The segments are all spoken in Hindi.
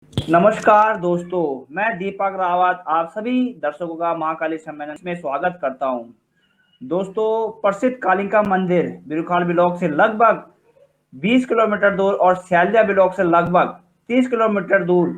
नमस्कार दोस्तों, मैं दीपक रावत आप सभी दर्शकों का मां काली सम्मेलन में स्वागत करता हूं। दोस्तों, प्रसिद्ध कालिका मंदिर बिरुखाल ब्लॉक से लगभग 20 किलोमीटर दूर और स्यालिया ब्लॉक से लगभग 30 किलोमीटर दूर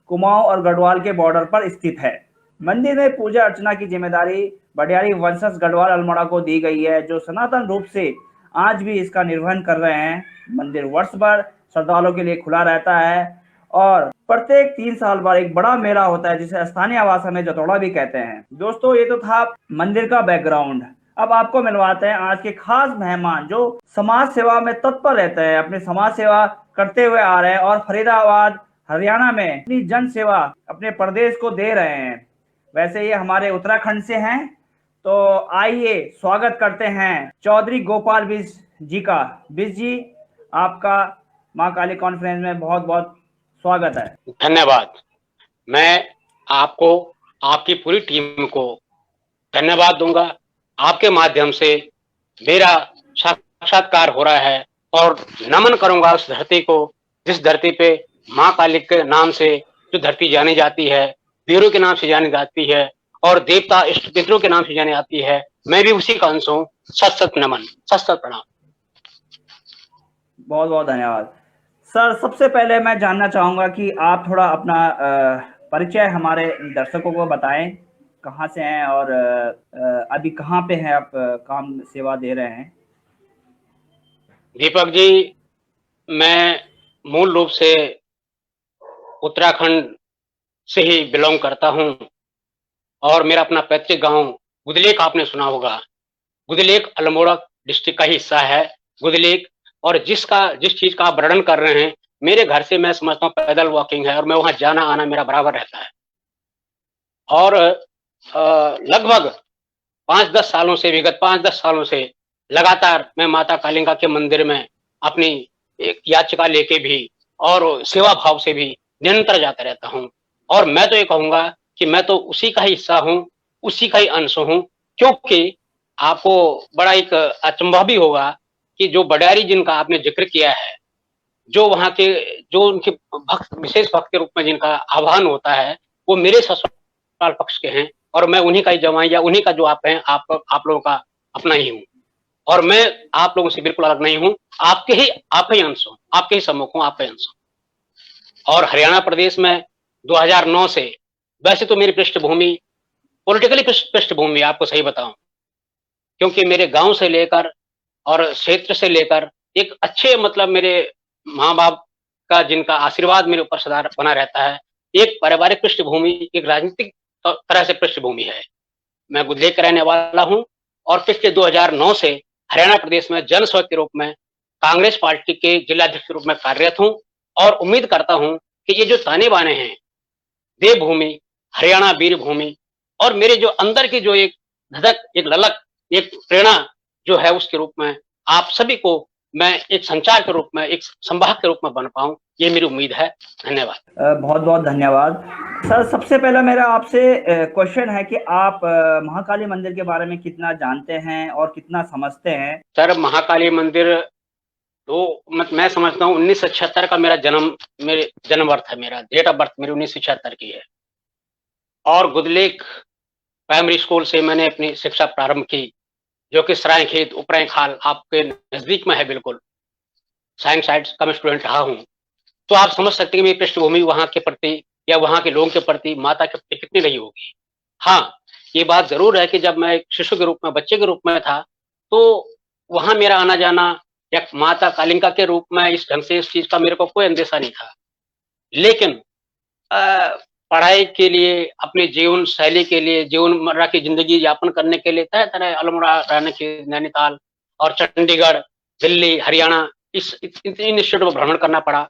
कुमाऊं और गढ़वाल के बॉर्डर पर स्थित है। मंदिर में पूजा अर्चना की जिम्मेदारी बडियारी वंशज गढ़वाल अल्मोड़ा को दी गई है, जो सनातन रूप से आज भी इसका निर्वहन कर रहे हैं। मंदिर वर्ष भर श्रद्धालुओं के लिए खुला रहता है और प्रत्येक 3 साल बाद एक बड़ा मेला होता है, जिसे स्थानीय भाषा में जतोड़ा भी कहते हैं। दोस्तों, ये तो था मंदिर का बैकग्राउंड। अब आपको मिलवाते हैं आज के खास मेहमान, जो समाज सेवा में तत्पर रहते हैं, अपनी समाज सेवा करते हुए आ रहे हैं और फरीदाबाद हरियाणा में अपनी जन सेवा अपने प्रदेश को दे रहे हैं। वैसे ये हमारे उत्तराखंड से हैं, तो आइए स्वागत करते हैं चौधरी गोपाल बिज जी का। बिज जी, आपका मां काली कॉन्फ्रेंस में बहुत बहुत स्वागत है। धन्यवाद। मैं आपको, आपकी पूरी टीम को धन्यवाद दूंगा। आपके माध्यम से मेरा साक्षात्कार हो रहा है और नमन करूंगा उस धरती को, जिस धरती पे मां काली के नाम से जो धरती जानी जाती है, वीरों के नाम से जानी जाती है और देवता इष्ट पितरों के नाम से जानी जाती है। मैं भी उसी का अंश हूँ। सत सत नमन, सत सत प्रणाम। बहुत बहुत धन्यवाद सर। सबसे पहले मैं जानना चाहूंगा कि आप थोड़ा अपना परिचय हमारे दर्शकों को बताएं, कहाँ से हैं और अभी कहाँ पे हैं आप, काम सेवा दे रहे हैं। दीपक जी, मैं मूल रूप से उत्तराखंड से ही बिलोंग करता हूं और मेरा अपना पैतृक गांव गुदलेक आपने सुना होगा। गुदलेक अल्मोड़ा डिस्ट्रिक्ट का ही हिस्सा है गुदलेक। और जिस चीज का आप वर्णन कर रहे हैं, मेरे घर से मैं समझता हूँ पैदल वॉकिंग है और मैं वहां जाना आना मेरा बराबर रहता है। और लगभग 5-10 सालों से, विगत 5-10 सालों से लगातार मैं माता कालिका के मंदिर में अपनी एक याचिका लेके भी और सेवा भाव से भी निरंतर जाता रहता हूं। और मैं तो ये कहूंगा कि मैं तो उसी का ही हिस्सा हूं, उसी का ही अंश हूं। क्योंकि आपको बड़ा एक अचंभा भी होगा कि जो बडियारी जिनका आपने जिक्र किया है, जो वहां के, जो उनके भक्त, विशेष भक्त के रूप में जिनका आह्वान होता है, वो मेरे ससुराल पक्ष के हैं और मैं उन्हीं का ही जवाई या उन्हीं का जो आप हैं, आप लोगों का अपना ही हूँ। और मैं आप लोगों से बिल्कुल अलग नहीं हूँ। आप ही अंश हूँ, आपके ही सम्मुख हूँ, आपके अंश हूँ। और हरियाणा प्रदेश में 2009 से, वैसे तो मेरी पृष्ठभूमि पॉलिटिकली पृष्ठभूमि आपको सही बताऊं, क्योंकि मेरे गांव से लेकर और क्षेत्र से लेकर एक अच्छे, मतलब मेरे माँ बाप का जिनका आशीर्वाद मेरे ऊपर सदा बना रहता है, एक पारिवारिक पृष्ठभूमि, एक राजनीतिक तरह से पृष्ठभूमि है। मैं गुदलेक का रहने वाला हूं और पिछले 2009 से हरियाणा प्रदेश में जन सेवक के रूप में कांग्रेस पार्टी के जिलाध्यक्ष के रूप में कार्यरत हूं। और उम्मीद करता हूं कि ये जो ताने बाने हैं, देवभूमि, हरियाणा वीर भूमि, और मेरे जो अंदर की जो एक धधक, एक ललक, एक प्रेरणा जो है, उसके रूप में आप सभी को मैं एक संचार के रूप में, एक संवाहक के रूप में बन पाऊं, ये मेरी उम्मीद है। धन्यवाद। बहुत बहुत धन्यवाद सर। सबसे पहला मेरा आपसे क्वेश्चन है कि आप महाकाली मंदिर के बारे में कितना जानते हैं और कितना समझते हैं। सर, महाकाली मंदिर तो मैं समझता हूँ 1976 का मेरा जन्म वर्ष है, मेरा डेट ऑफ बर्थ मेरी 1976 की है। और गुदलेक प्राइमरी स्कूल से मैंने अपनी शिक्षा प्रारंभ की, जो कि सरायखेत उपराय खाल आपके नजदीक में है बिल्कुल। साइंस साइड का मैं स्टूडेंट रहा हूँ। तो आप समझ सकते हैं कि मेरी पृष्ठभूमि वहां के प्रति या वहां के लोगों के प्रति, माता के प्रति कितनी रही होगी। हाँ, ये बात जरूर है कि जब मैं एक शिशु के रूप में, बच्चे के रूप में था, तो वहां मेरा आना जाना या माता कालिका के रूप में इस ढंग से इस चीज का मेरे को कोई अंदेशा नहीं था। लेकिन पढ़ाई के लिए, अपने जीवन शैली के लिए, जीवनमर्रा की जिंदगी यापन करने के लिए तरह तरह अल्मोड़ा, रानीखेत, नैनीताल और चंडीगढ़, दिल्ली, हरियाणा, इन इंस्टीट्यूट में भ्रमण करना पड़ा।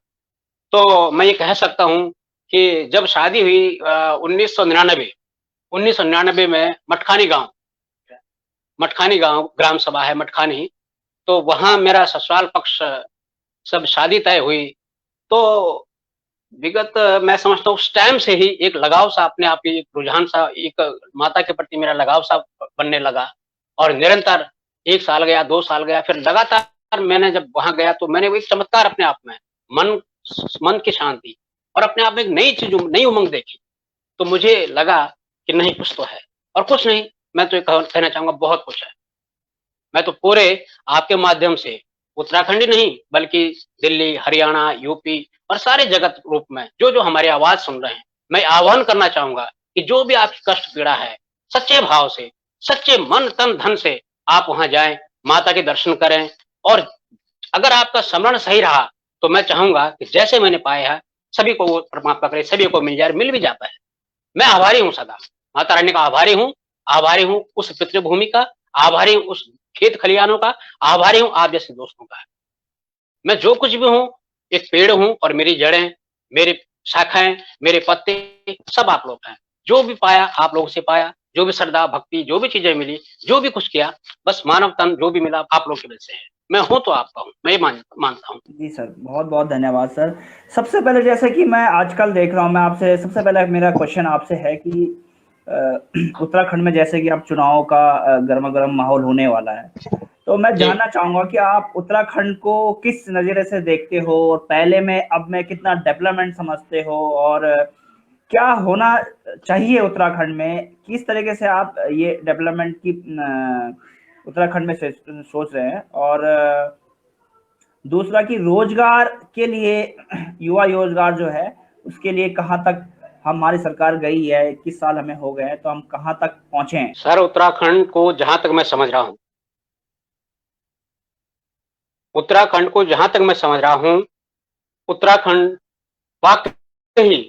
तो मैं ये कह सकता हूँ कि जब शादी हुई 1999 में मटखानी गांव ग्राम सभा है मटखानी, तो वहां मेरा ससुराल पक्ष सब शादी तय हुई। तो विगत, मैं समझता हूँ उस टाइम से ही एक लगाव सा, अपने आप ही एक रुझान सा, एक माता के प्रति मेरा लगाव सा बनने लगा। और निरंतर 1 साल गया, 2 साल गया, फिर लगातार मैंने जब वहां गया तो मैंने वो एक चमत्कार अपने आप में, मन की शांति, और अपने आप में एक नई चीज, नई उमंग देखी, तो मुझे लगा कि नहीं कुछ तो है। और कुछ नहीं, मैं तो ये कहना चाहूंगा बहुत कुछ है। मैं तो पूरे आपके माध्यम से उत्तराखंड ही नहीं बल्कि दिल्ली, हरियाणा, यूपी और सारे जगत रूप में जो जो हमारी आवाज सुन रहे हैं, मैं आह्वान करना चाहूंगा कि जो भी आपकी कष्ट पीड़ा है, सच्चे भाव से, सच्चे मन तन धन से आप वहां जाएं, माता के दर्शन करें। और अगर आपका स्मरण सही रहा तो मैं चाहूंगा कि जैसे मैंने पाया है, सभी को वो परमात्मा करे, सभी को मिल जाए, मिल भी जाता है। मैं आभारी हूँ सदा, माता रानी का आभारी हूँ। आभारी हूँ उस पितृभूमि का, आभारी हूँ उस खेत खलियानों का, आभारी हूँ आप जैसे दोस्तों का। मैं जो कुछ भी हूँ एक पेड़ हूँ और मेरी जड़ें, मेरी शाखाएं, मेरे पत्ते सब आप लोग हैं। जो भी पाया आप लोगों से पाया, जो भी श्रद्धा भक्ति, जो भी चीजें मिली, जो भी कुछ किया, बस मानव तन जो भी मिला आप लोग की वजह से है। मैं हूं तो आपका हूं, मैं ये मानता हूं। जी सर, बहुत बहुत धन्यवाद सर। सबसे पहले जैसे कि मैं आजकल देख रहा हूँ, मैं आपसे सबसे पहले मेरा क्वेश्चन आपसे है कि उत्तराखंड में जैसे कि अब चुनाव का गर्मा गर्म माहौल होने वाला है, तो मैं जी जानना चाहूंगा कि आप उत्तराखंड को किस नज़रिए से देखते हो, और पहले में अब में कितना डेवलपमेंट समझते हो, और क्या होना चाहिए उत्तराखंड में, किस तरीके से आप ये डेवलपमेंट की उत्तराखंड में सोच रहे हैं। और दूसरा कि रोजगार के लिए युवा रोजगार जो है उसके लिए कहाँ तक हमारी सरकार गई है, किस साल हमें हो गए हैं, तो हम कहाँ तक पहुंचे हैं। सर, उत्तराखंड को जहां तक मैं समझ रहा हूं, उत्तराखंड को जहां तक मैं समझ रहा हूं, उत्तराखंड वाकई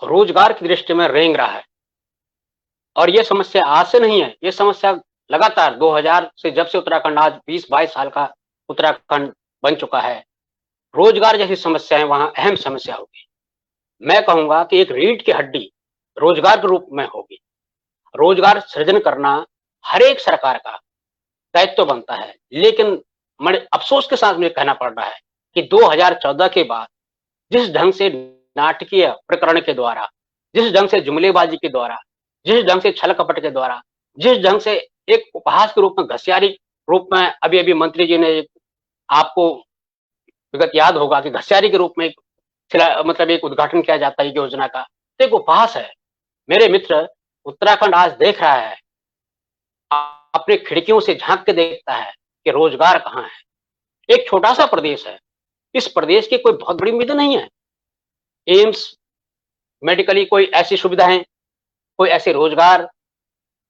रोजगार की दृष्टि में रेंग रहा है। और ये समस्या आज से नहीं है, ये समस्या लगातार 2000 से, जब से उत्तराखंड आज 20-22 साल का उत्तराखंड बन चुका है, रोजगार जैसी समस्याएं वहां अहम समस्या होगी। मैं कहूंगा कि एक रीढ़ की हड्डी रोजगार के रूप में होगी। रोजगार सृजन करना हर एक सरकार का दायित्व बनता है, लेकिन बड़े अफसोस के साथ मुझे कहना पड़ रहा है कि 2014 के बाद जिस ढंग से नाटकीय प्रकरण के द्वारा, जिस ढंग से जुमलेबाजी के द्वारा, जिस ढंग से छल कपट के द्वारा, जिस ढंग से एक उपहास के रूप में, घसियारी रूप में, अभी अभी मंत्री जी ने, आपको विगत याद होगा कि घसियारी के रूप में मतलब एक उद्घाटन किया जाता है योजना का, तो एक उपहास है। मेरे मित्र, उत्तराखंड आज देख रहा है, अपने खिड़कियों से झांक के देखता है कि रोजगार कहाँ है। एक छोटा सा प्रदेश है, इस प्रदेश की कोई बहुत बड़ी उम्मीद नहीं है। एम्स, मेडिकली कोई ऐसी सुविधाएं, कोई ऐसे रोजगार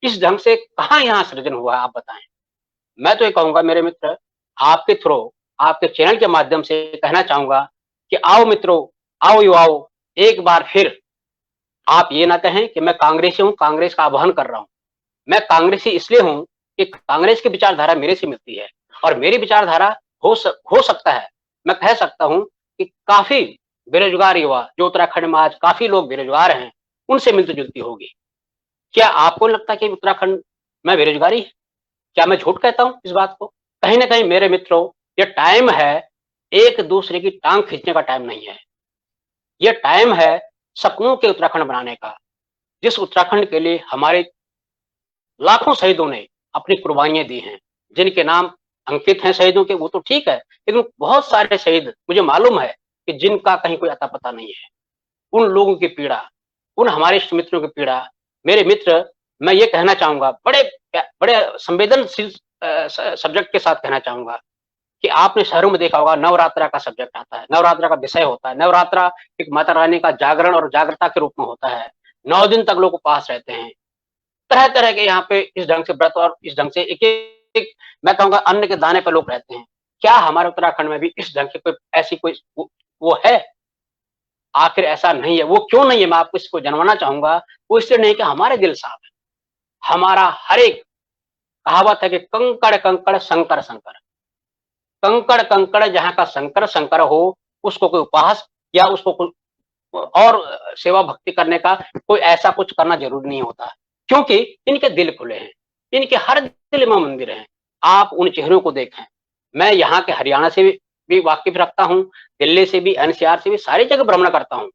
इस ढंग से कहाँ यहाँ सृजन हुआ है, आप बताएं। मैं तो ये कहूंगा मेरे मित्र, आपके थ्रू, आपके चैनल के माध्यम से कहना चाहूंगा कि आओ मित्रों, आओ युवाओं, एक बार फिर आप ये ना कहें कि मैं कांग्रेसी हूं, कांग्रेस का आह्वान कर रहा हूं। मैं कांग्रेसी इसलिए हूं कि कांग्रेस की विचारधारा मेरे से मिलती है, और मेरी विचारधारा हो सकता है, मैं कह सकता हूं कि काफी बेरोजगार युवा जो उत्तराखंड में आज काफी लोग बेरोजगार हैं, उनसे मिलती जुलती होगी। क्या आपको लगता है कि उत्तराखंड में बेरोजगारी है? क्या मैं झूठ कहता हूं इस बात को? कहीं ना कहीं मेरे मित्रों, ये टाइम है, एक दूसरे की टांग खींचने का टाइम नहीं है। ये टाइम है सपनों के उत्तराखंड बनाने का, जिस उत्तराखंड के लिए हमारे लाखों शहीदों ने अपनी कुर्बानियां दी हैं, जिनके नाम अंकित हैं शहीदों के, वो तो ठीक है, लेकिन बहुत सारे शहीद मुझे मालूम है कि जिनका कहीं कोई अता पता नहीं है। उन लोगों की पीड़ा, उन हमारे इष्ट मित्रों की पीड़ा, मेरे मित्र, मैं ये कहना चाहूंगा, बड़े बड़े संवेदनशील सब्जेक्ट के साथ कहना चाहूंगा कि आपने शहरों में देखा होगा, नवरात्रा का सब्जेक्ट आता है, नवरात्रा का विषय होता है। नवरात्रा एक माता रानी का जागरण और जागृता के रूप में होता है। 9 दिन तक लोग उपास रहते हैं, तरह तरह के यहाँ पे इस ढंग से व्रत, और इस ढंग से एक एक, मैं कहूंगा, अन्न के दाने पर लोग रहते हैं। क्या हमारे उत्तराखंड में भी इस ढंग से कोई ऐसी कोई वो है? आखिर ऐसा नहीं है। वो क्यों नहीं है, मैं आपको इसको जानवाना चाहूंगा। वो इसलिए नहीं कि हमारे दिल साफ है। हमारा हर एक, कहावत है कि कंकड़ कंकड़ शंकर शंकर, कंकड़ कंकड़ जहां का शंकर शंकर हो, उसको कोई उपहास या उसको कोई और सेवा भक्ति करने का कोई ऐसा कुछ करना जरूरी नहीं होता, क्योंकि इनके दिल खुले हैं, इनके हर दिल में मंदिर हैं। आप उन चेहरों को देखें। मैं यहाँ के हरियाणा से भी वाकिफ रखता हूँ, दिल्ली से भी, एनसीआर से भी, सारी जगह भ्रमण करता हूँ,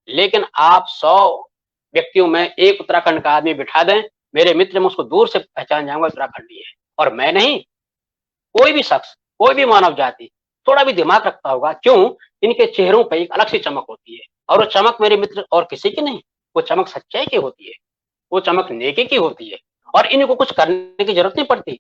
लेकिन आप 100 व्यक्तियों में एक उत्तराखंड का आदमी बिठा दें, मेरे मित्र, में उसको दूर से पहचान जाऊंगा उत्तराखंडी है। और मैं नहीं, कोई भी शख्स, कोई भी मानव जाति थोड़ा भी दिमाग रखता होगा, क्यों, इनके चेहरों पर एक अलग सी चमक होती है। और वो चमक मेरे मित्र और किसी की नहीं, वो चमक सच्चाई की होती है, वो चमक नेकी की होती है। और इनको कुछ करने की जरूरत नहीं पड़ती।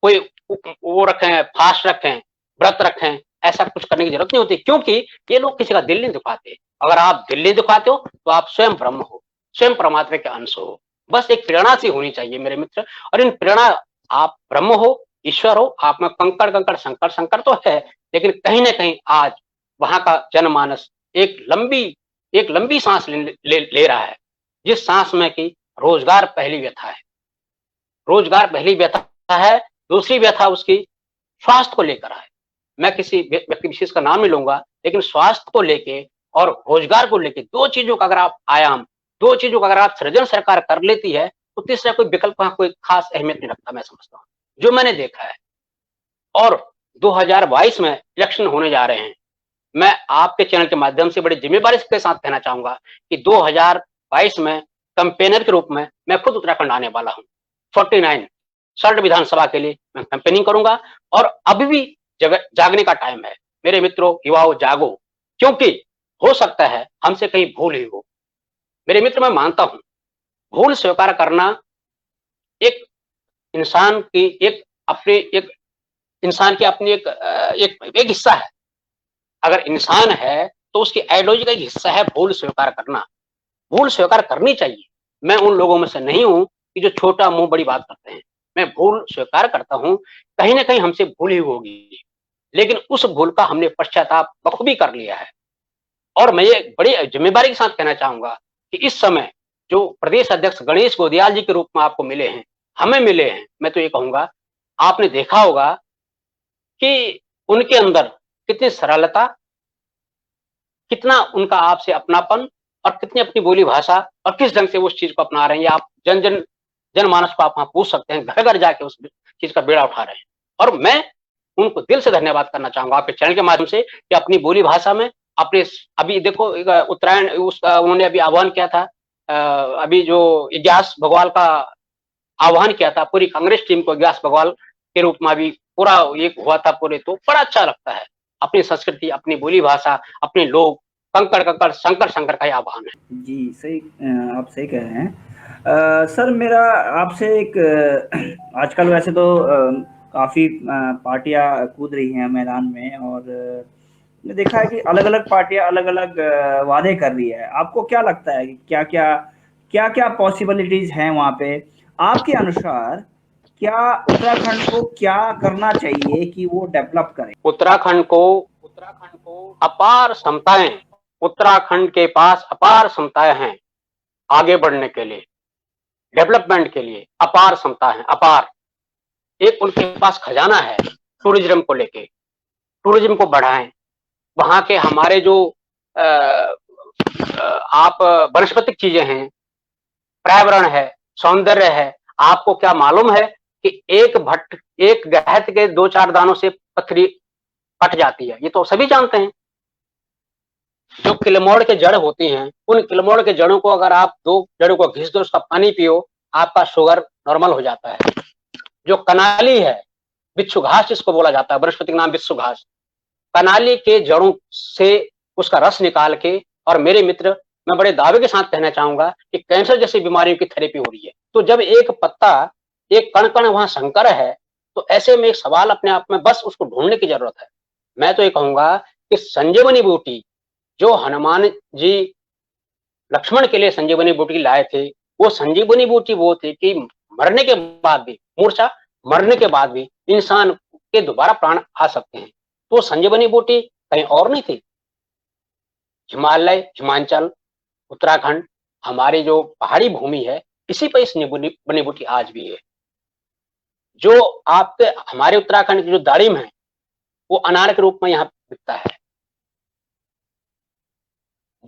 कोई वो रखें, फास्ट रखें, व्रत रखें, ऐसा कुछ करने की जरूरत नहीं होती, क्योंकि ये लोग किसी का दिल नहीं दुखाते। अगर आप दिल नहीं दुखाते हो तो आप स्वयं ब्रह्म हो, स्वयं परमात्मा के अंश हो। बस एक प्रेरणा सी होनी चाहिए मेरे मित्र। और इन प्रेरणा, आप ब्रह्म हो, ईश्वर हो, आप में कंकड़ कंकड़ संकर संकर तो है, लेकिन कहीं ना कहीं आज वहां का जनमानस एक लंबी सांस ले रहा है, जिस सांस में कि रोजगार पहली व्यथा है। रोजगार पहली व्यथा है, दूसरी व्यथा उसकी स्वास्थ्य को लेकर है। मैं किसी व्यक्ति विशेष का नाम नहीं लूंगा, लेकिन स्वास्थ्य को लेके और रोजगार को लेके दो चीजों का अगर आप आयाम, दो चीजों का अगर आप सृजन सरकार कर लेती है, तो तीसरा कोई विकल्प वहां कोई खास अहमियत नहीं रखता, मैं समझता हूँ, जो मैंने देखा है। और 2022 में इलेक्शन होने जा रहे हैं। मैं आपके चैनल के माध्यम से बड़ी जिम्मेदारी के साथ कहना चाहूंगा कि 2022 में कैंपेनर के रूप में मैं खुद उत्तराखंड आने वाला हूं। 49 सल्ट विधानसभा के लिए मैं कैंपेनिंग करूंगा। और अभी भी जागने का टाइम है मेरे मित्रों, युवाओं, जागो, क्योंकि हो सकता है हमसे कहीं भूल ही हो। मेरे मित्र, मैं मानता हूं भूल स्वीकार करना एक इंसान की अपनी एक हिस्सा है। अगर इंसान है तो उसकी आइडियोलॉजी का एक हिस्सा है भूल स्वीकार करना। भूल स्वीकार करनी चाहिए। मैं उन लोगों में से नहीं हूं कि जो छोटा मुंह बड़ी बात करते हैं। मैं भूल स्वीकार करता हूं, कहीं ना कहीं हमसे भूल ही होगी, लेकिन उस भूल का हमने पश्चाताप बखूबी कर लिया है। और मैं ये बड़ी जिम्मेदारी के साथ कहना चाहूंगा कि इस समय जो प्रदेश अध्यक्ष गणेश गोदियाल जी के रूप में आपको मिले हैं, हमें मिले हैं, मैं तो ये कहूंगा, आपने देखा होगा कि उनके अंदर कितनी सरलता, कितना उनका आपसे अपनापन, और कितनी अपनी बोली भाषा, और किस ढंग से वो उस चीज को अपना रहे हैं। आप जनमानस को आप वहां पूछ सकते हैं, घर घर जाके उस चीज का बेड़ा उठा रहे हैं। और मैं उनको दिल से धन्यवाद करना चाहूंगा आपके चैनल के माध्यम से कि अपनी बोली भाषा में अपने, अभी देखो उत्तरायण उन्होंने अभी आह्वान किया था, अभी जो इग्यास भगवाल का आह्वान किया था, पूरी कांग्रेस टीम को इग्यास भगवाल के रूप में अभी पूरा एक हुआ था पूरे, तो बड़ा अच्छा लगता है। अपनी संस्कृति, अपनी बोली भाषा, अपने लोग, कंकड़ कंकड़ संकर संकर का आह्वान है। जी सही, आप सही कह रहे हैं। सर, मेरा आपसे एक आजकल वैसे तो काफ़ी पार्टियां कूद रही हैं मैदान में, और मैंने देखा है कि अलग अलग पार्टियां अलग अलग वादे कर रही है। आपको क्या लगता है कि क्या क्या पॉसिबिलिटीज हैं वहाँ पे? आपके अनुसार क्या उत्तराखंड को क्या करना चाहिए कि वो डेवलप करे? उत्तराखंड को अपार क्षमताएं, उत्तराखंड के पास अपार क्षमताएं हैं आगे बढ़ने के लिए, डेवलपमेंट के लिए अपार क्षमता है, अपार। एक उनके पास खजाना है टूरिज्म को लेके, टूरिज्म को बढ़ाएं। वहां के हमारे जो आप वनस्पतिक चीजें हैं, पर्यावरण है, सौंदर्य है। आपको क्या मालूम है कि एक गहत के 2-4 दानों से पथरी कट जाती है, ये तो सभी जानते हैं। जो किलमोड़ के जड़ होती हैं, उन किलमोड़ के जड़ों को अगर आप 2 जड़ों को घिस दो, उसका पानी पियो, आपका शुगर नॉर्मल हो जाता है। जो कनाली है, बिच्छू घास जिसको बोला जाता है, वनस्पति नाम बिच्छू घास, कनाली के जड़ों से उसका रस निकाल के, और मेरे मित्र मैं बड़े दावे के साथ कहना चाहूंगा कि कैंसर जैसी बीमारियों की थेरेपी हो रही है। तो जब एक पत्ता, एक कण कण वहां संकर है, तो ऐसे में एक सवाल अपने आप में, बस उसको ढूंढने की जरूरत है। मैं तो ये कहूंगा कि संजीवनी बूटी जो हनुमान जी लक्ष्मण के लिए संजीवनी बूटी लाए थे, वो संजीवनी बूटी वो थी कि मरने के बाद भी, मूर्छा मरने के बाद भी इंसान के दोबारा प्राण आ सकते हैं। तो संजीवनी बूटी कहीं और नहीं थी। हिमालय, हिमाचल, उत्तराखंड, हमारी जो पहाड़ी भूमि है, इसी पर संजीवनी बूटी आज भी है। जो आपके हमारे उत्तराखंड की जो दारिम है, वो अनार के रूप में यहाँ बिकता है।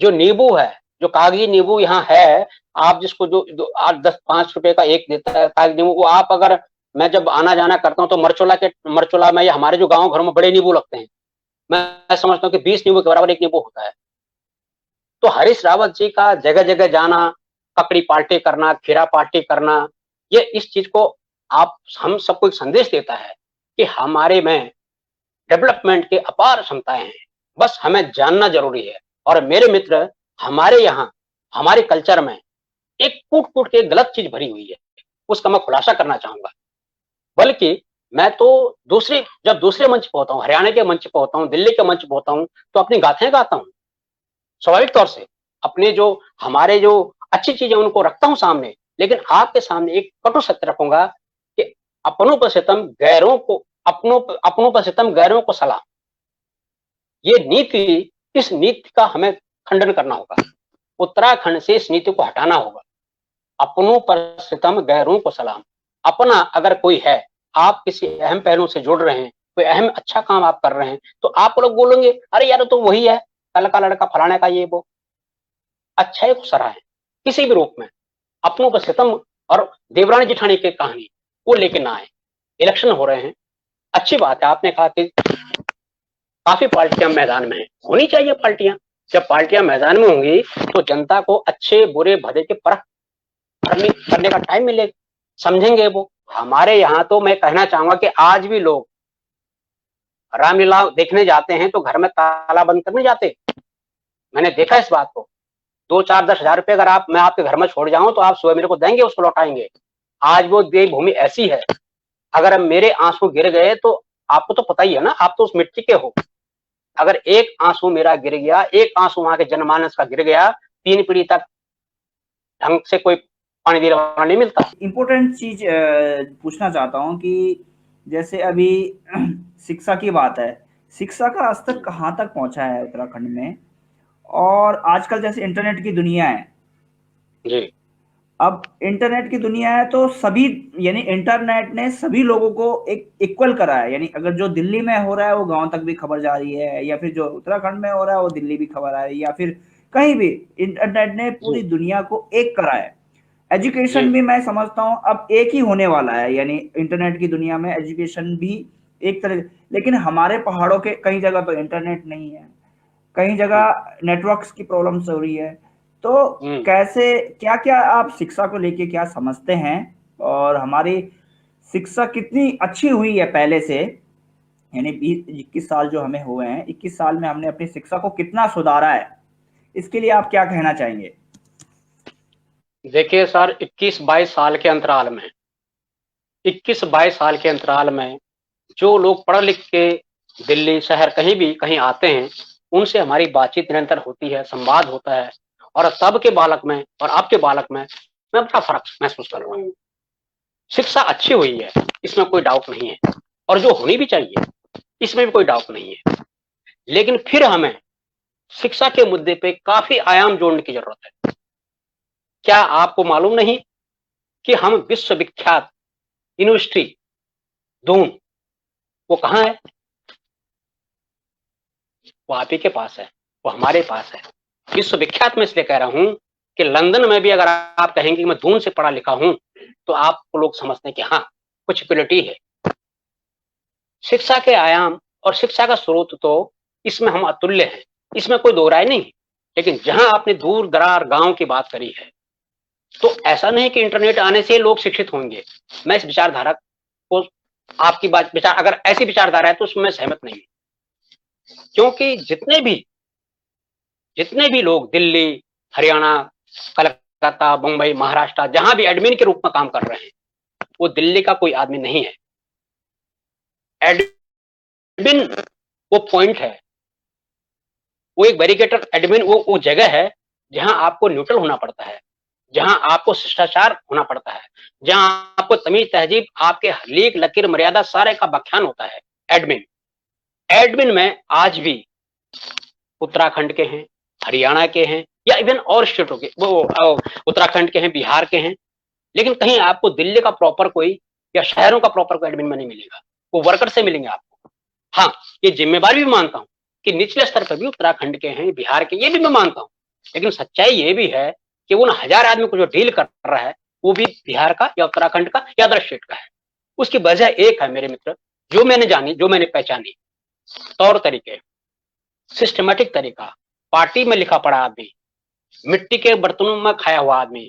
जो नींबू है, जो कागजी नींबू यहाँ है, आप जिसको जो 8-10-5 रुपए का एक देता है कागजी नींबू, वो आप अगर, मैं जब आना जाना करता हूँ तो मरचोला में, या हमारे जो गांव घरों में बड़े नींबू लगते हैं, मैं समझता हूँ कि 20 नींबू के बराबर एक नींबू होता है। तो हरीश रावत जी का जगह जगह जाना, ककड़ी पार्टी करना, खीरा पार्टी करना, ये इस चीज को हम सबको एक संदेश देता है कि हमारे में डेवलपमेंट की अपार क्षमताएं हैं, बस हमें जानना जरूरी है। और मेरे मित्र, हमारे यहाँ हमारे कल्चर में एक कूट कूट के गलत चीज भरी हुई है, उसका मैं खुलासा करना चाहूंगा। बल्कि मैं तो जब दूसरे मंच पे होता हूँ, हरियाणा के मंच पे होता हूँ, दिल्ली के मंच पे होता हूँ, तो अपनी गाथाएं गाता हूँ। स्वाभाविक तौर से अपने जो हमारे जो अच्छी चीजें उनको रखता हूं सामने, लेकिन आपके सामने एक कटु सत्य रखूंगा कि अपनों पर सितम गैरों को अपनों पर सितम गैरों को सलाम। ये नीति, इस नीति का हमें खंडन करना होगा। उत्तराखंड से इस नीति को हटाना होगा। अपनों पर सितम गैरों को सलाम। अपना अगर कोई है, आप किसी अहम पहलू से जुड़ रहे हैं, कोई अहम अच्छा काम आप कर रहे हैं, तो आप लोग बोलेंगे अरे यार तो वही है, कल का लड़का फलाने का ये वो। अच्छाई को सराहें किसी भी रूप में। अपनों पर सितम और देवरानी जेठानी की कहानी वो लेके ना आए। इलेक्शन हो रहे हैं, अच्छी बात है, आपने कहा कि काफी पार्टियां मैदान में हैं, होनी चाहिए पार्टियां। जब पार्टियां मैदान में होंगी तो जनता को अच्छे बुरे भले के परख करने का टाइम मिलेगा, समझेंगे वो। हमारे यहाँ तो मैं कहना चाहूंगा कि आज भी लोग रामलीला देखने जाते हैं तो घर में ताला बंद करने जाते। मैंने देखा इस बात को। 2, 4, 10 हजार रुपए अगर मैं आपके घर में छोड़ जाऊं तो आप सुबह मेरे को देंगे, उसको लौटाएंगे। आज वो देवभूमि ऐसी है, अगर मेरे आंसू गिर गए तो आपको तो पता ही है ना, आप तो उस मिट्टी के हो। अगर एक आंसू मेरा गिर गया, एक आंसू वहां के जनमानस का गिर गया, 3 पीढ़ी तक ढंग से कोई पानी देने वाला नहीं मिलता। इम्पोर्टेंट चीज पूछना चाहता हूँ कि जैसे अभी शिक्षा की बात है, शिक्षा का स्तर कहाँ तक पहुंचा है उत्तराखंड में? और आजकल जैसे इंटरनेट की दुनिया है, जी अब इंटरनेट की दुनिया है तो सभी, यानी इंटरनेट ने सभी लोगों को एक इक्वल करा है। यानी अगर जो दिल्ली में हो रहा है वो गांव तक भी खबर जा रही है, या फिर जो उत्तराखंड में हो रहा है वो दिल्ली भी खबर आ रही है, या फिर कहीं भी इंटरनेट ने पूरी जी दुनिया को एक करा है। जी एजुकेशन भी मैं समझता हूँ अब एक ही होने वाला है, यानी इंटरनेट की दुनिया में एजुकेशन भी एक तरह। लेकिन हमारे पहाड़ों के कई जगह तो इंटरनेट नहीं है, कई जगह नेटवर्क्स की प्रॉब्लम्स हो रही है। तो हम्म। कैसे, क्या क्या आप शिक्षा को लेके क्या समझते हैं, और हमारी शिक्षा कितनी अच्छी हुई है पहले से? यानी 20-21 साल जो हमें हुए हैं, 21 साल में हमने अपनी शिक्षा को कितना सुधारा है, इसके लिए आप क्या कहना चाहेंगे? देखिए सर, 21-22 साल के अंतराल में 21-22 साल के अंतराल में जो लोग पढ़ लिख के दिल्ली शहर कहीं भी कहीं आते हैं, उनसे हमारी बातचीत निरंतर होती है, संवाद होता है। और तब के बालक में और अब के बालक में मैं बड़ा फर्क महसूस कर रहा हूँ। शिक्षा अच्छी हुई है, इसमें कोई डाउट नहीं है, और जो होनी भी चाहिए इसमें भी कोई डाउट नहीं है। लेकिन फिर हमें शिक्षा के मुद्दे पे काफी आयाम जोड़ने की जरूरत है। क्या आपको मालूम नहीं कि हम विश्वविख्यात यूनिवर्सिटी दून वो कहाँ है? वो आप ही के पास है, वो हमारे पास है। विश्वविख्यात मैं इसलिए कह रहा हूं कि लंदन में भी अगर आप कहेंगे कि मैं दून से पढ़ा लिखा हूं, तो आपको लोग समझते हैं कि हाँ कुछ क्वालिटी है। शिक्षा के आयाम और शिक्षा का स्रोत तो इसमें हम अतुल्य हैं, इसमें कोई दो राय नहीं। लेकिन जहां आपने दूर दरार गांव की बात करी है, तो ऐसा नहीं कि इंटरनेट आने से लोग शिक्षित होंगे। मैं इस विचारधारा को, आपकी बात विचार अगर ऐसी विचारधारा है तो उसमें मैं सहमत नहीं हूं। क्योंकि जितने भी लोग दिल्ली, हरियाणा, कलकत्ता, मुंबई, महाराष्ट्र जहां भी एडमिन के रूप में काम कर रहे हैं, वो दिल्ली का कोई आदमी नहीं है। एडमिन वो पॉइंट है, वो एक बैरिकेटर एडमिन वो जगह है जहां आपको न्यूट्रल होना पड़ता है, जहां आपको शिष्टाचार होना पड़ता है, जहां आपको तमीज तहजीब, आपके लीक लकीर मर्यादा सारे का व्याख्यान होता है। एडमिन में आज भी उत्तराखंड के हैं, हरियाणा के हैं, या इवन और स्टेटों के, वो उत्तराखंड के हैं, बिहार के हैं। लेकिन कहीं आपको दिल्ली का प्रॉपर कोई या शहरों का प्रॉपर कोई एडमिन में नहीं मिलेगा, वो वर्कर से मिलेंगे आपको। हाँ, ये जिम्मेवारी भी मानता हूं कि निचले स्तर पर भी उत्तराखंड के हैं, बिहार के, ये भी मैं मानता हूं। लेकिन सच्चाई ये भी है कि उन 1000 आदमी को जो डील कर रहा है वो भी बिहार का या उत्तराखंड का या अदर स्टेट का है। उसकी वजह एक है मेरे मित्र, जो मैंने जानी, जो मैंने पहचानी, तौर तरीके, सिस्टमेटिक तरीका। पार्टी में लिखा पड़ा आदमी, मिट्टी के बर्तनों में खाया हुआ आदमी,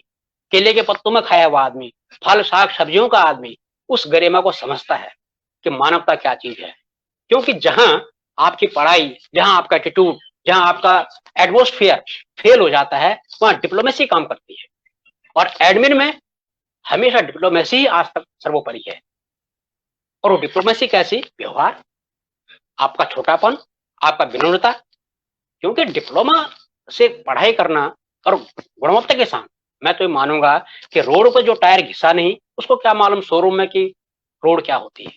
केले के पत्तों में खाया हुआ आदमी, फल साग सब्जियों का आदमी उस गरिमा को समझता है कि मानवता क्या चीज है। क्योंकि जहां आपकी पढ़ाई, जहां आपका एटीट्यूड, जहां आपका एटमोस्फियर फेल हो जाता है, वहां डिप्लोमेसी काम करती है। और एडमिन में हमेशा डिप्लोमेसी ही आज तक सर्वोपरि है। और वो डिप्लोमेसी कैसी? व्यवहार, आपका छोटापन, आपका विनम्रता। क्योंकि डिप्लोमा से पढ़ाई करना और गुणवत्ता के साथ, मैं तो ये मानूंगा कि रोड पर जो टायर घिसा नहीं, उसको क्या मालूम शोरूम में कि रोड क्या होती है।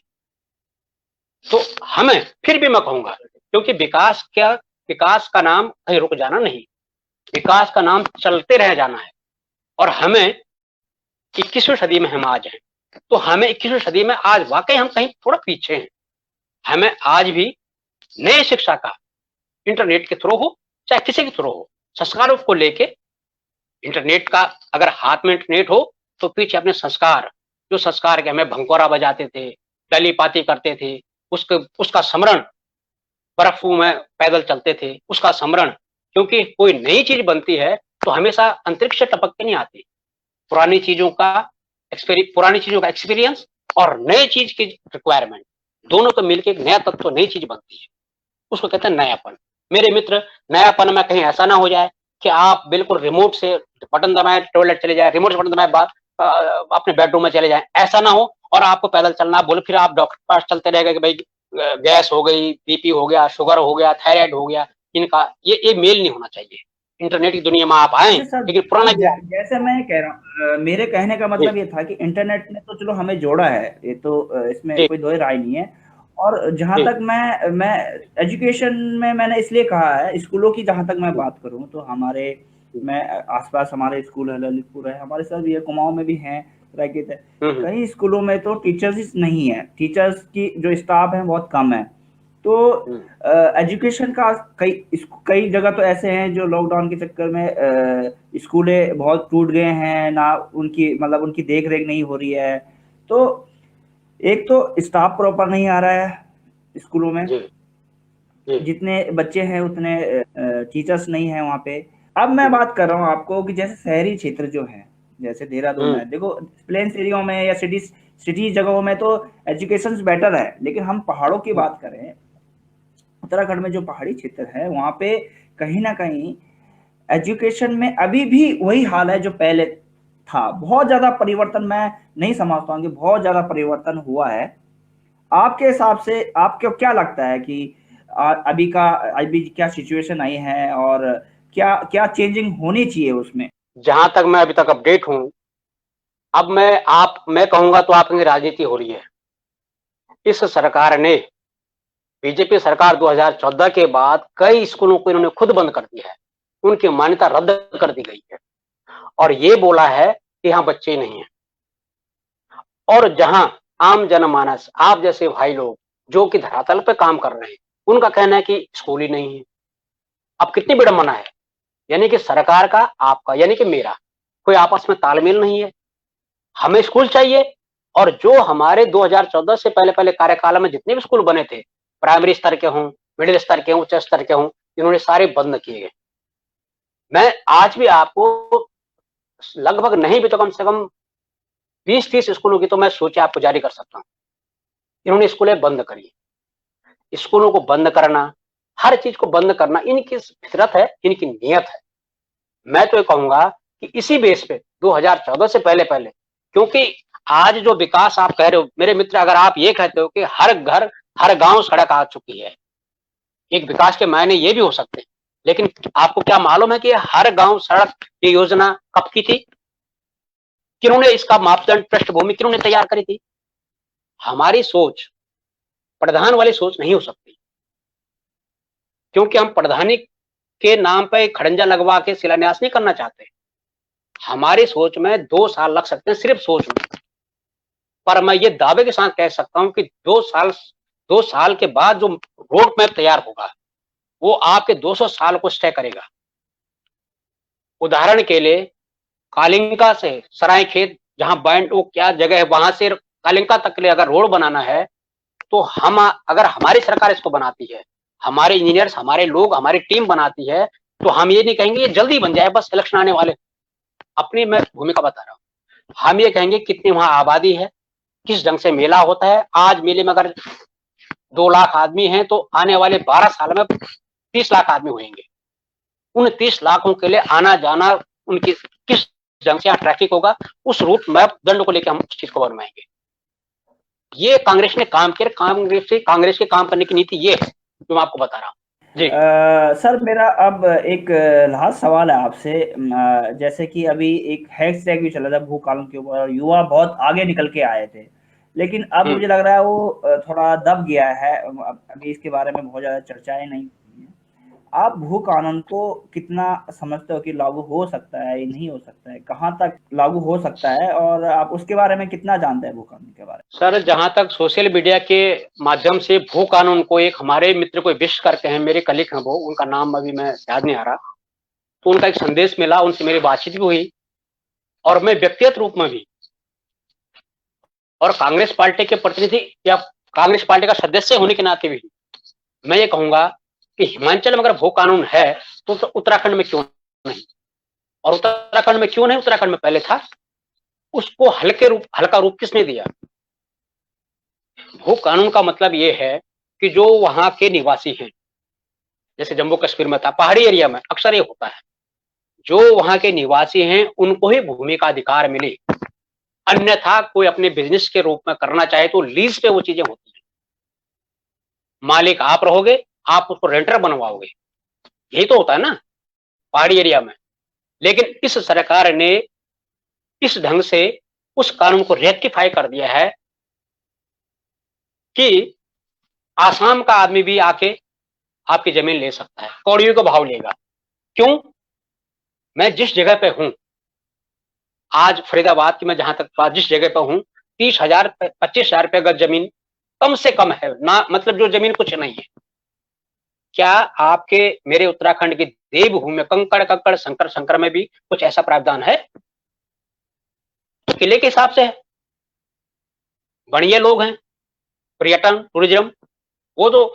तो हमें फिर भी मैं कहूंगा, क्योंकि विकास का नाम कहीं रुक जाना नहीं, विकास का नाम चलते रह जाना है। और हमें 21वीं सदी में हम आज हैं, तो हमें 21वीं सदी में आज वाकई हम कहीं थोड़ा पीछे हैं। हमें आज भी नए शिक्षा का इंटरनेट के थ्रू हो चाहे किसी के थ्रू हो, संस्कारों को लेके, इंटरनेट का अगर हाथ में इंटरनेट हो तो पीछे अपने संस्कार, जो संस्कार के हमें भंकोरा बजाते थे, गली पाती करते थे, उसका स्मरण, बर्फों में पैदल चलते थे, उसका स्मरण। क्योंकि कोई नई चीज बनती है तो हमेशा अंतरिक्ष से टपक के नहीं आती। पुरानी चीजों का एक्सपीरियंस और नई चीज की रिक्वायरमेंट, दोनों को मिलकर एक नया तत्व, नई चीज बनती है। उसको कहते हैं नयापन। मेरे मित्र, नयापन में कहीं ऐसा ना हो जाए कि आप बिल्कुल रिमोट से बटन दबाए टॉयलेट चले जाए, रिमोट से बटन दबाए अपने बेडरूम में चले जाए, ऐसा ना हो। और आपको पैदल चलना बोले, फिर आप डॉक्टर के पास चलते रहेगा कि भाई गैस हो गई, बीपी हो गया, शुगर हो गया, थायराइड हो गया, इनका ये मेल नहीं होना चाहिए। इंटरनेट की दुनिया में आप आए, अच्छा सर, लेकिन पुराना जैसे मैं कह रहा हूँ, मेरे कहने का मतलब ये था कि इंटरनेट ने तो चलो हमें जोड़ा है, ये तो इसमें जी कोई दो राय नहीं है। और जहां जी तक मैं एजुकेशन में मैंने इसलिए कहा है, स्कूलों की जहां तक मैं बात करूं तो हमारे, मैं आसपास हमारे स्कूल है, ललितपुर है, हमारे साथ भी है, कुमाऊं में भी हैं, रैकेट है। हम्म कई स्कूलों में तो टीचर्स नहीं है, टीचर्स की जो स्टाफ है बहुत कम है। तो हम्म एजुकेशन का कई जगह तो ऐसे हैं जो लॉकडाउन के चक्कर में स्कूलें बहुत टूट गए हैं, ना उनकी मतलब उनकी देख रेख नहीं हो रही है। तो एक तो स्टाफ प्रॉपर नहीं आ रहा है स्कूलों में, जी जी जितने बच्चे हैं उतने टीचर्स नहीं है वहाँ पे। अब मैं बात कर रहा हूँ आपको कि जैसे शहरी क्षेत्र जो है, जैसे देहरादून हम्म है, देखो प्लेन्स एरिया में या सिटी जगहों में तो एजुकेशन बेटर है, लेकिन हम पहाड़ों की बात करें, उत्तराखंड में जो पहाड़ी क्षेत्र है वहाँ पे कहीं ना कहीं एजुकेशन में अभी भी वही हाल है जो पहले था। बहुत ज्यादा परिवर्तन मैं नहीं समझता हूँ कि बहुत ज्यादा परिवर्तन हुआ है। आपके हिसाब से आपको क्या लगता है कि अभी क्या सिचुएशन आई है और क्या क्या चेंजिंग होनी चाहिए उसमें? जहां तक मैं अभी तक अपडेट हूं, अब मैं कहूंगा तो आप कहेंगे राजनीति हो रही है। इस सरकार ने, बीजेपी सरकार 2014 के बाद कई स्कूलों को इन्होंने खुद बंद कर दिया है, उनकी मान्यता रद्द कर दी गई है। और ये बोला है कि यहाँ बच्चे नहीं है। और जहां आम जनमानस, आप जैसे भाई लोग जो कि धरातल पे काम कर रहे हैं, उनका कहना है कि स्कूल ही नहीं है। अब कितनी विडंबना है, यानी कि सरकार का, आपका यानी कि मेरा कोई आपस में तालमेल नहीं है। हमें स्कूल चाहिए, और जो हमारे 2014 से पहले पहले कार्यकाल में जितने भी स्कूल बने थे, प्राइमरी स्तर के हों, मिडिल स्तर के हों, उच्च स्तर के हों, इन्होंने सारे बंद किए गए। मैं आज भी आपको लगभग नहीं भी तो कम से कम 20-30 स्कूलों की तो मैं सोचे आपको जारी कर सकता हूँ। इन्होंने स्कूलें बंद करी। स्कूलों को बंद करना, हर चीज को बंद करना इनकी फितरत है, इनकी नियत है। मैं तो ये कहूंगा कि इसी बेस पे 2014 से पहले पहले, क्योंकि आज जो विकास आप कह रहे हो मेरे मित्र, अगर आप ये कहते हो कि हर घर हर गांव सड़क आ चुकी है, एक विकास के मायने ये भी हो सकते हैं। लेकिन आपको क्या मालूम है कि हर गांव सड़क ये योजना कब की थी? किन्होंने इसका मापदंड, पृष्ठभूमि किन्होंने तैयार करी थी? हमारी सोच प्रधान वाली सोच नहीं हो सकती, क्योंकि हम प्रधानी के नाम पे खड़ंजा लगवा के शिलान्यास नहीं करना चाहते। हमारी सोच में 2 साल लग सकते हैं, सिर्फ सोच में। पर मैं ये दावे के साथ कह सकता हूं कि 2 साल के बाद जो रोड मैप तैयार होगा, वो आपके 200 साल को तय करेगा। उदाहरण के लिए, कालिंका से सरायखेत, जहां बैंड वो क्या जगह है, वहां से कालिंका तक के लिए अगर रोड बनाना है, तो हम, अगर हमारी सरकार इसको बनाती है, हमारे इंजीनियर्स, हमारे लोग, हमारी टीम बनाती है, तो हम ये नहीं कहेंगे ये जल्दी बन जाए, बस इलेक्शन आने वाले। अपनी मैं भूमिका बता रहा हूं। हम ये कहेंगे कितनी वहां आबादी है, किस ढंग से मेला होता है। आज मेले में अगर 2 लाख आदमी हैं, तो आने वाले 12 साल में 30 लाख आदमी होंगे। उन 30 लाखों के लिए आना जाना उनकी किस ढंग से यहाँ ट्रैफिक होगा, उस रूट मैप दंड को लेकर हम उस चीज को बनवाएंगे। ये कांग्रेस ने काम किया। कांग्रेस के काम करने की नीति ये है जो मैं आपको बता रहा हूँ जी। सर मेरा अब एक लास्ट सवाल है आपसे। जैसे कि अभी एक हैशटैग भी चला था भूख कानून के ऊपर और युवा बहुत आगे निकल के आए थे, लेकिन अब मुझे लग रहा है वो थोड़ा दब गया है। अभी इसके बारे में बहुत ज्यादा चर्चाएं नहीं हुई हैं। आप भू कानून को कितना समझते हो कि लागू हो सकता है या नहीं हो सकता है, कहाँ तक लागू हो सकता है, और आप उसके बारे में कितना जानते हैं भू कानून के बारे में? सर, जहां तक सोशल मीडिया के माध्यम से भू कानून को एक हमारे मित्र को विश करके हैं, मेरे कलीग हैं वो, उनका नाम अभी मैं याद नहीं आ रहा, तो उनका एक संदेश मिला, उनसे मेरी बातचीत भी हुई और मैं व्यक्तिगत रूप में भी और कांग्रेस पार्टी के प्रतिनिधि या कांग्रेस पार्टी का सदस्य होने के नाते भी मैं ये कहूंगा कि हिमाचल में अगर भू कानून है तो उत्तराखंड में क्यों नहीं, और उत्तराखंड में क्यों नहीं, उत्तराखंड में पहले था, उसको हल्का रूप किसने दिया? भू कानून का मतलब ये है कि जो वहां के निवासी हैं, जैसे जम्मू कश्मीर में था, पहाड़ी एरिया में अक्सर ये होता है, जो वहां के निवासी हैं उनको ही भूमि का अधिकार मिले, अन्यथा कोई अपने बिजनेस के रूप में करना चाहे तो लीज पे वो चीजें होती हैं। मालिक आप रहोगे, आप उसको रेंटर बनवाओगे, यही तो होता है ना पहाड़ी एरिया में। लेकिन इस सरकार ने इस ढंग से उस कानून को रेक्टिफाई कर दिया है कि आसाम का आदमी भी आके आपकी जमीन ले सकता है, कौड़ियों का भाव लेगा। क्यों? मैं जिस जगह पे हूं आज, फरीदाबाद की मैं जहां तक जिस जगह पे हूं, 30,000 25,000 रुपए गज जमीन कम से कम है ना, मतलब जो जमीन कुछ नहीं है। क्या आपके मेरे उत्तराखंड की देवभूमि में कंकड़ कंकड़ संकर संकर में भी कुछ ऐसा प्रावधान है? तो किले के हिसाब से है, बढ़िया लोग हैं, पर्यटन टूरिज्म, वो तो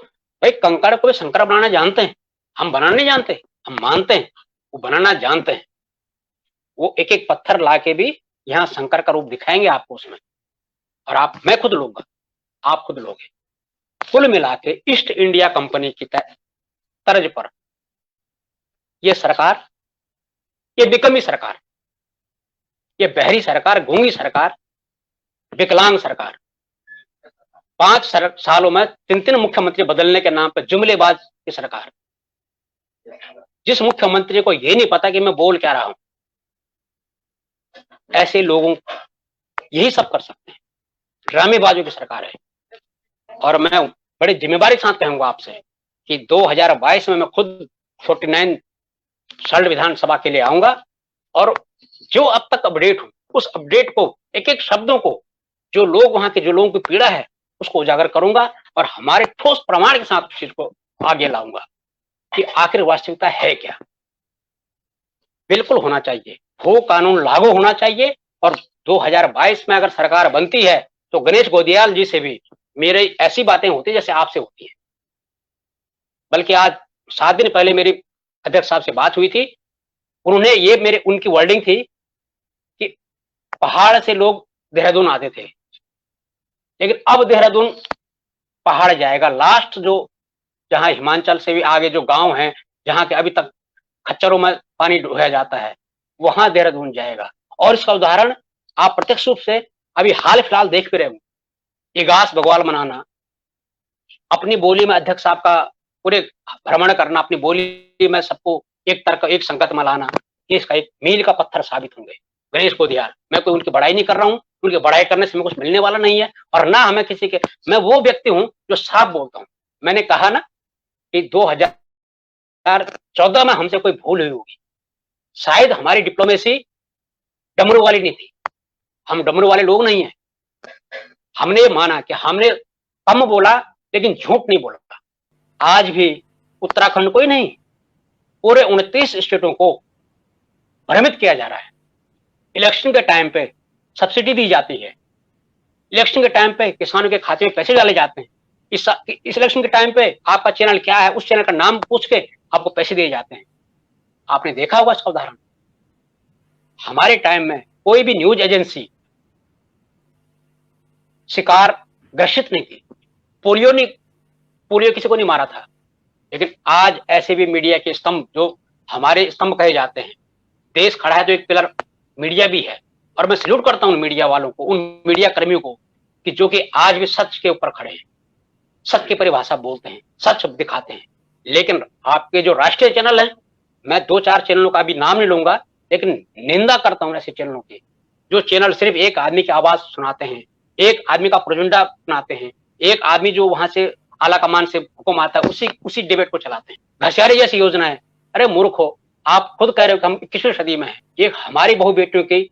भाई कंकड़ को शंकर बनाना जानते हैं, हम बनाना नहीं जानते, हम मानते हैं, वो बनाना जानते हैं। वो एक एक पत्थर ला के भी यहाँ शंकर का रूप दिखाएंगे आपको उसमें, और मैं खुद लूंगा, आप खुद लोगे। कुल मिला के ईस्ट इंडिया कंपनी की तर्ज पर ये सरकार, ये बिकमी सरकार, ये बहरी सरकार, गूंगी सरकार, विकलांग सरकार, 5 सालों में 3 मुख्यमंत्री बदलने के नाम पर जुमलेबाज की सरकार, जिस मुख्यमंत्री को ये नहीं पता कि मैं बोल क्या रहा हूं, ऐसे लोगों यही सब कर सकते हैं, ड्रामेबाजों की सरकार है। और मैं बड़ी जिम्मेदारी के साथ कहूंगा आपसे कि 2022 में मैं खुद 49 शरण विधानसभा के लिए आऊंगा, और जो अब तक अपडेट हूं उस अपडेट को, एक एक शब्दों को, जो लोग वहां के, जो लोगों की पीड़ा है उसको उजागर करूंगा, और हमारे ठोस प्रमाण के साथ उस चीज को आगे लाऊंगा कि आखिर वास्तविकता है क्या। बिल्कुल होना चाहिए, वो कानून लागू होना चाहिए। और 2022 में अगर सरकार बनती है तो गणेश गोदियाल जी से भी मेरी ऐसी बातें होती जैसे आपसे होती है। बल्कि आज 7 दिन पहले मेरी अध्यक्ष साहब से बात हुई थी, उन्होंने ये उनकी वर्डिंग थी कि पहाड़ से लोग देहरादून आते थे, लेकिन अब देहरादून पहाड़ जाएगा। लास्ट जो जहां हिमाचल से भी आगे जो गांव हैं, जहां के अभी तक खच्चरों में पानी ढोया जाता है, वहां देहरादून जाएगा। और इसका उदाहरण आप प्रत्यक्ष रूप से अभी हाल फिलहाल देख भी रहे हो। इगास बगवाल मनाना, अपनी बोली में अध्यक्ष साहब का पूरे भ्रमण करना, अपनी बोली में सबको एक तर्क, एक संगत में लाना, इसका एक मील का पत्थर साबित होंगे। गणेश गोदियाल, मैं कोई उनकी बड़ाई नहीं कर रहा हूं, उनकी बड़ाई करने से हमें कुछ मिलने वाला नहीं है, और ना हमें किसी के, मैं वो व्यक्ति हूं जो साफ बोलता हूं। मैंने कहा ना कि 2014 में हमसे कोई भूल हुई होगी, शायद हमारी डिप्लोमेसी डमरू वाली नहीं थी, हम डमरू वाले लोग नहीं है। हमने ये माना कि हमने कम बोला लेकिन झूठ नहीं बोला। आज भी उत्तराखंड को ही नहीं, पूरे 29 स्टेटों को भ्रमित किया जा रहा है। इलेक्शन के टाइम पे सब्सिडी दी जाती है, इलेक्शन के टाइम पे किसानों के खाते में पैसे डाले जाते हैं, इस इलेक्शन के टाइम पे आपका चैनल क्या है, उस चैनल का नाम पूछ के आपको पैसे दिए जाते हैं। आपने देखा होगा इसका उदाहरण। हमारे टाइम में कोई भी न्यूज एजेंसी शिकार ग्रसित नहीं थी, पोलियो किसी को नहीं मारा था, लेकिन आज ऐसे भी मीडिया के स्तंभ जो हमारे स्तंभ कहे जाते हैं, देश खड़ा है तो एक पिलर मीडिया भी है। और मैं सल्यूट करता हूं मीडिया वालों को, उन मीडिया कर्मियों को कि जो कि आज भी सच के ऊपर खड़े हैं, सच की परिभाषा बोलते हैं, सच दिखाते हैं। लेकिन आपके जो राष्ट्रीय चैनल हैं, मैं 2-4 चैनलों का भी नाम नहीं लूंगा, लेकिन निंदा करता हूं ऐसे चैनलों की जो चैनल सिर्फ एक आदमी की आवाज सुनाते हैं, एक आदमी का प्रोजेंडा बनाते हैं, एक आदमी जो वहां से आला कमान से हुक्म आता है उसी डिबेट को चलाते हैं। घसियारी जैसी योजना है, अरे मूर्ख हो, आप खुद कह रहे हो कि हम 21वीं सदी में हैं। ये हमारी बहु बेटियों की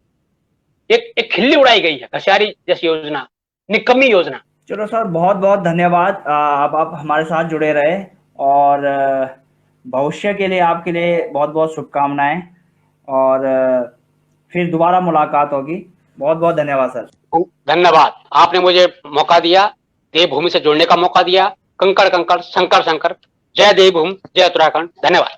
एक खिल्ली उड़ाई गई है, घसियारी जैसी योजना, निकम्मी योजना। चलो सर, बहुत बहुत धन्यवाद। अब आप हमारे साथ जुड़े रहे और भविष्य के लिए आपके लिए बहुत बहुत शुभकामनाएं और फिर दोबारा मुलाकात होगी। बहुत बहुत धन्यवाद सर। धन्यवाद, आपने मुझे मौका दिया, देवभूमि से जुड़ने का मौका दिया। कंकड़ कंकड़, शंकर शंकर, जय देवभूमि, जय उत्तराखंड। धन्यवाद।